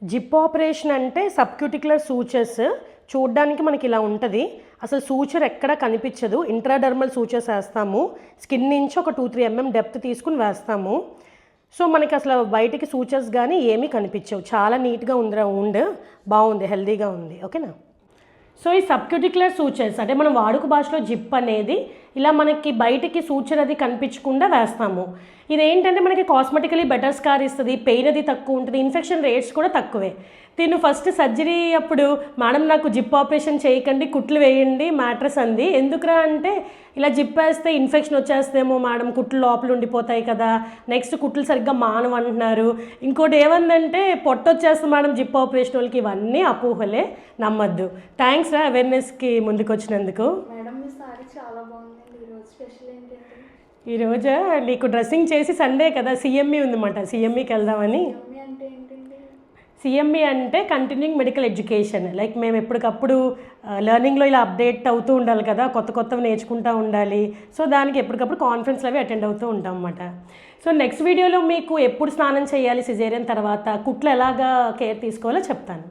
Zip operation అంటే సబ్క్యూటిక్యులర్ sutures చూడడానికి మనకి ఇలా ఉంటుంది. అసలు సూచర్ ఎక్కడ కనిపించదు. ఇంట్రాడర్మల్ సూచర్స్ వేస్తాము. స్కిన్ నుంచి ఒక 2-3 mm డెప్త్ తీసుకుని వేస్తాము. సో మనకి అసలు బయటికి సూచర్స్ కానీ ఏమీ కనిపించవు. చాలా నీట్గా ఉంది, బాగుంది, హెల్దీగా ఉంది. ఓకేనా. సో ఈ సబ్క్యూటిక్యులర్ సూచర్స్ అంటే మనం వాడుక భాషలో జిప్ అనేది ఇలా మనకి బయటికి సూచర్ అది కనిపించకుండా వేస్తాము. ఇదేంటంటే మనకి కాస్మెటికలీ బెటర్ స్కార్ ఇస్తుంది, పెయిన్ అది తక్కువ ఉంటుంది, ఇన్ఫెక్షన్ రేట్స్ కూడా తక్కువే. నేను ఫస్ట్ సర్జరీ అప్పుడు మేడం నాకు జిప్ ఆపరేషన్ చేయకండి, కుట్లు వేయండి మ్యాట్రస్ అంది. ఎందుకురా అంటే ఇలా జిప్ వేస్తే ఇన్ఫెక్షన్ వచ్చేస్తేమో మేడం, కుట్లు లోపల ఉండిపోతాయి కదా, నెక్స్ట్ కుట్లు సరిగ్గా మానవంటున్నారు, ఇంకోటి ఏమందంటే పొట్ట వచ్చేస్తుంది మేడం జిప్ ఆపరేషన్ వాళ్ళకి. ఇవన్నీ అపోహలే, నమ్మద్దు. థ్యాంక్స్ రా అవేర్నెస్కి ముందుకు వచ్చినందుకు. ఈరోజు నీకు డ్రెస్సింగ్ చేసి సండే కదా, సిఎంఈ ఉందన్నమాట, సిఎంఈకి వెళ్దామని. సిఎంఈ అంటే కంటిన్యూయింగ్ మెడికల్ ఎడ్యుకేషన్. లైక్ మేము ఎప్పటికప్పుడు లెర్నింగ్లో ఇలా అప్డేట్ అవుతూ ఉండాలి కదా, కొత్తవి నేర్చుకుంటూ ఉండాలి. సో దానికి ఎప్పటికప్పుడు కాన్ఫరెన్స్లు అవి అటెండ్ అవుతూ ఉంటాం అన్నమాట. సో నెక్స్ట్ వీడియోలో మీకు ఎప్పుడు స్నానం చేయాలి సిజేరియన్ తర్వాత, కుట్లు ఎలాగా కేర్ తీసుకోవాలో చెప్తాను.